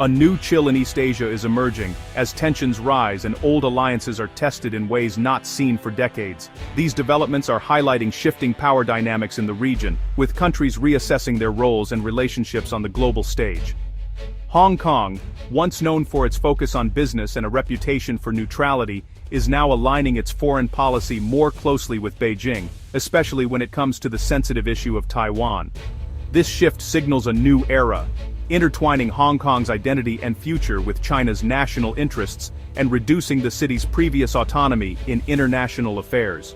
A new chill in East Asia is emerging, as tensions rise and old alliances are tested in ways not seen for decades. These developments are highlighting shifting power dynamics in the region, with countries reassessing their roles and relationships on the global stage. Hong Kong, once known for its focus on business and a reputation for neutrality, is now aligning its foreign policy more closely with Beijing, especially when it comes to the sensitive issue of Taiwan. This shift signals a new era, intertwining Hong Kong's identity and future with China's national interests and reducing the city's previous autonomy in international affairs.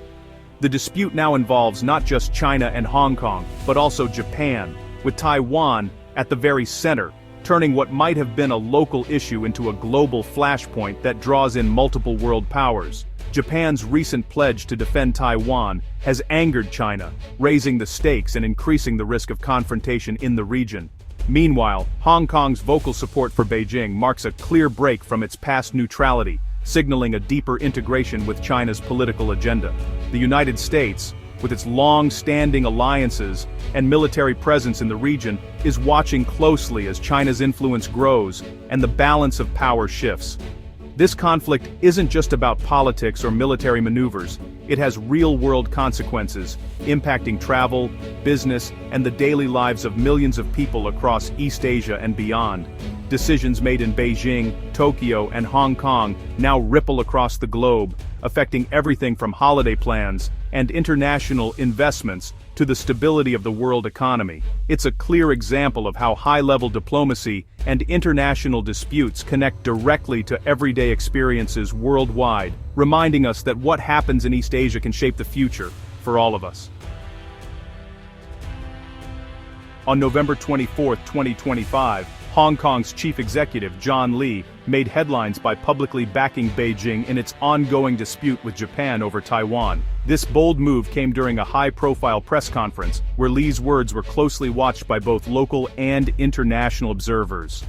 The dispute now involves not just China and Hong Kong, but also Japan, with Taiwan at the very center, turning what might have been a local issue into a global flashpoint that draws in multiple world powers. Japan's recent pledge to defend Taiwan has angered China, raising the stakes and increasing the risk of confrontation in the region. Meanwhile, Hong Kong's vocal support for Beijing marks a clear break from its past neutrality, signaling a deeper integration with China's political agenda. The United States, with its long-standing alliances and military presence in the region, is watching closely as China's influence grows and the balance of power shifts. This conflict isn't just about politics or military maneuvers, it has real-world consequences, impacting travel, business, and the daily lives of millions of people across East Asia and beyond. Decisions made in Beijing, Tokyo, and Hong Kong now ripple across the globe, affecting everything from holiday plans and international investments to the stability of the world economy. It's a clear example of how high-level diplomacy and international disputes connect directly to everyday experiences worldwide, reminding us that what happens in East Asia can shape the future for all of us. On November 24, 2025, Hong Kong's chief executive John Lee made headlines by publicly backing Beijing in its ongoing dispute with Japan over Taiwan. This bold move came during a high-profile press conference, where Lee's words were closely watched by both local and international observers.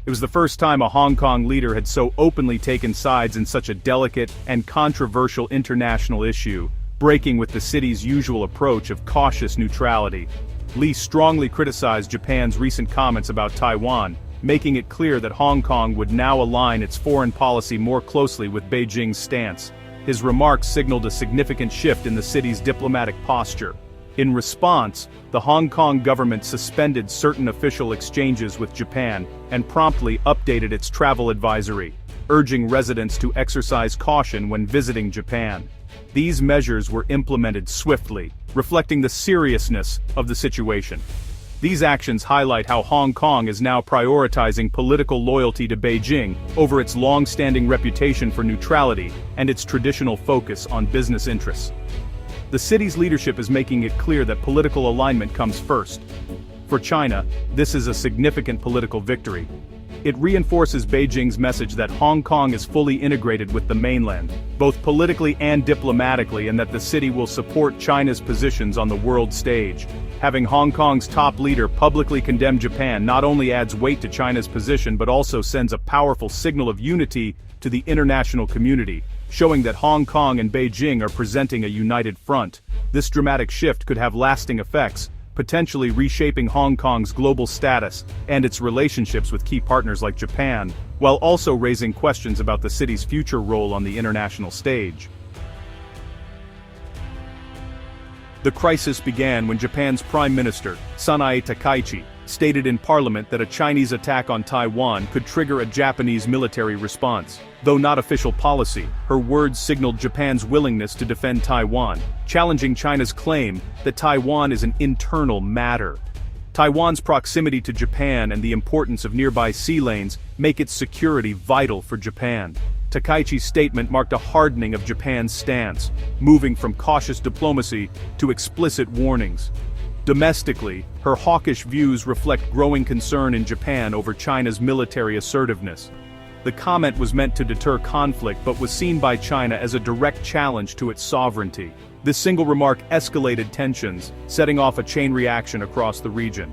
It was the first time a Hong Kong leader had so openly taken sides in such a delicate and controversial international issue, breaking with the city's usual approach of cautious neutrality. Lee strongly criticized Japan's recent comments about Taiwan, making it clear that Hong Kong would now align its foreign policy more closely with Beijing's stance. His remarks signaled a significant shift in the city's diplomatic posture. In response, the Hong Kong government suspended certain official exchanges with Japan and promptly updated its travel advisory, urging residents to exercise caution when visiting Japan. These measures were implemented swiftly, reflecting the seriousness of the situation. These actions highlight how Hong Kong is now prioritizing political loyalty to Beijing over its long-standing reputation for neutrality and its traditional focus on business interests. The city's leadership is making it clear that political alignment comes first. For China, this is a significant political victory. It reinforces Beijing's message that Hong Kong is fully integrated with the mainland, both politically and diplomatically, and that the city will support China's positions on the world stage. Having Hong Kong's top leader publicly condemn Japan not only adds weight to China's position but also sends a powerful signal of unity to the international community, showing that Hong Kong and Beijing are presenting a united front. This dramatic shift could have lasting effects, potentially reshaping Hong Kong's global status and its relationships with key partners like Japan, while also raising questions about the city's future role on the international stage. The crisis began when Japan's Prime Minister, Sanae Takaichi, stated in Parliament that a Chinese attack on Taiwan could trigger a Japanese military response. Though not official policy, her words signaled Japan's willingness to defend Taiwan, challenging China's claim that Taiwan is an internal matter. Taiwan's proximity to Japan and the importance of nearby sea lanes make its security vital for Japan. Takaichi's statement marked a hardening of Japan's stance, moving from cautious diplomacy to explicit warnings. Domestically, her hawkish views reflect growing concern in Japan over China's military assertiveness. The comment was meant to deter conflict but was seen by China as a direct challenge to its sovereignty. This single remark escalated tensions, setting off a chain reaction across the region.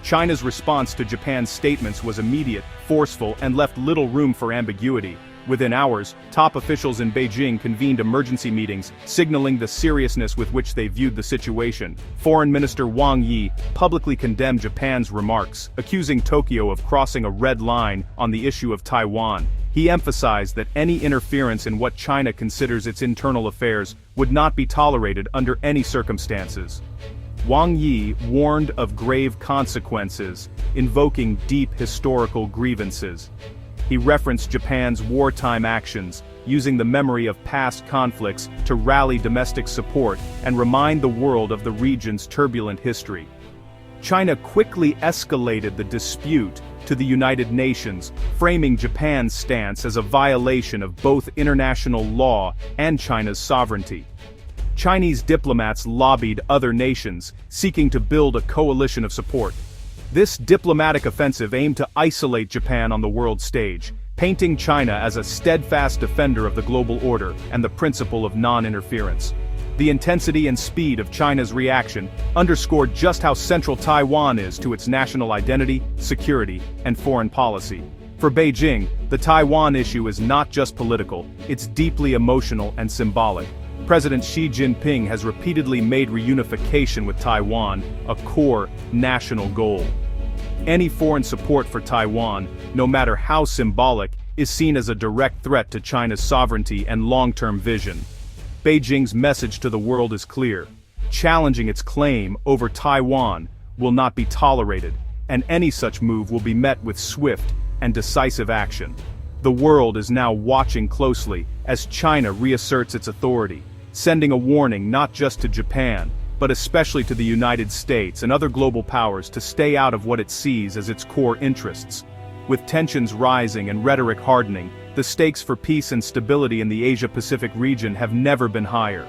China's response to Japan's statements was immediate, forceful, and left little room for ambiguity. Within hours, top officials in Beijing convened emergency meetings, signaling the seriousness with which they viewed the situation. Foreign Minister Wang Yi publicly condemned Japan's remarks, accusing Tokyo of crossing a red line on the issue of Taiwan. He emphasized that any interference in what China considers its internal affairs would not be tolerated under any circumstances. Wang Yi warned of grave consequences, invoking deep historical grievances. He referenced Japan's wartime actions, using the memory of past conflicts to rally domestic support and remind the world of the region's turbulent history. China quickly escalated the dispute to the United Nations, framing Japan's stance as a violation of both international law and China's sovereignty. Chinese diplomats lobbied other nations, seeking to build a coalition of support. This diplomatic offensive aimed to isolate Japan on the world stage, painting China as a steadfast defender of the global order and the principle of non-interference. The intensity and speed of China's reaction underscored just how central Taiwan is to its national identity, security, and foreign policy. For Beijing, the Taiwan issue is not just political, it's deeply emotional and symbolic. President Xi Jinping has repeatedly made reunification with Taiwan a core national goal. Any foreign support for Taiwan, no matter how symbolic, is seen as a direct threat to China's sovereignty and long-term vision. Beijing's message to the world is clear. Challenging its claim over Taiwan will not be tolerated, and any such move will be met with swift and decisive action. The world is now watching closely as China reasserts its authority, sending a warning not just to Japan, but especially to the United States and other global powers to stay out of what it sees as its core interests. With tensions rising and rhetoric hardening, the stakes for peace and stability in the Asia-Pacific region have never been higher.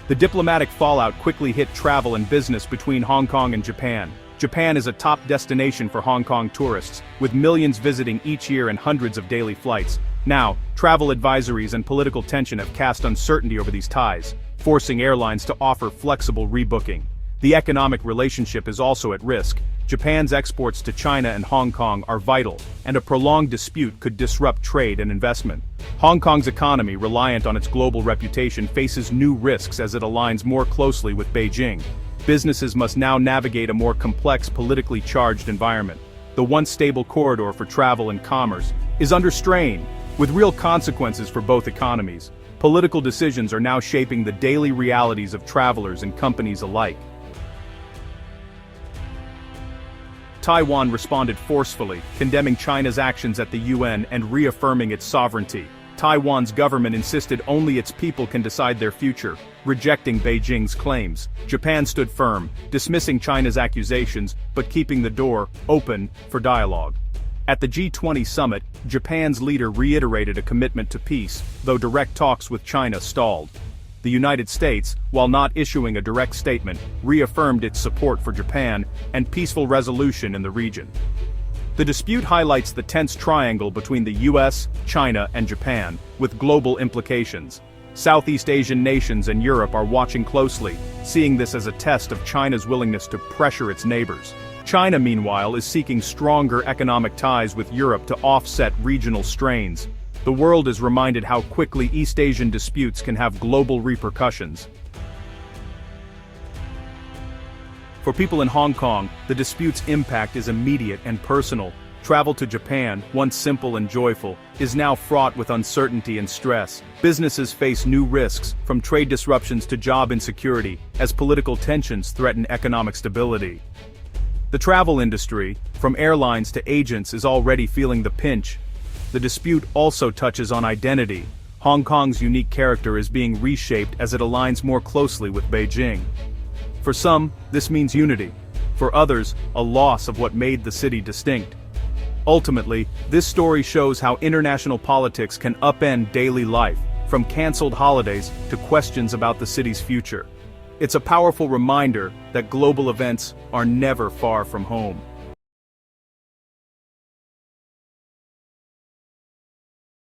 The diplomatic fallout quickly hit travel and business between Hong Kong and Japan. Japan is a top destination for Hong Kong tourists, with millions visiting each year and hundreds of daily flights. Now, travel advisories and political tension have cast uncertainty over these ties, forcing airlines to offer flexible rebooking. The economic relationship is also at risk. Japan's exports to China and Hong Kong are vital, and a prolonged dispute could disrupt trade and investment. Hong Kong's economy, reliant on its global reputation, faces new risks as it aligns more closely with Beijing. Businesses must now navigate a more complex, politically charged environment. The once stable corridor for travel and commerce is under strain, with real consequences for both economies. Political decisions are now shaping the daily realities of travelers and companies alike. Taiwan responded forcefully, condemning China's actions at the UN and reaffirming its sovereignty. Taiwan's government insisted only its people can decide their future, rejecting Beijing's claims. Japan stood firm, dismissing China's accusations, but keeping the door open for dialogue. At the G20 summit, Japan's leader reiterated a commitment to peace, though direct talks with China stalled. The United States, while not issuing a direct statement, reaffirmed its support for Japan and peaceful resolution in the region. The dispute highlights the tense triangle between the US, China, and Japan, with global implications. Southeast Asian nations and Europe are watching closely, seeing this as a test of China's willingness to pressure its neighbors. China, meanwhile, is seeking stronger economic ties with Europe to offset regional strains. The world is reminded how quickly East Asian disputes can have global repercussions. For people in Hong Kong, the dispute's impact is immediate and personal. Travel to Japan, once simple and joyful, is now fraught with uncertainty and stress. Businesses face new risks, from trade disruptions to job insecurity, as political tensions threaten economic stability. The travel industry, from airlines to agents, is already feeling the pinch. The dispute also touches on identity. Hong Kong's unique character is being reshaped as it aligns more closely with Beijing. For some, this means unity. For others, a loss of what made the city distinct. Ultimately, this story shows how international politics can upend daily life, from canceled holidays to questions about the city's future. It's a powerful reminder that global events are never far from home.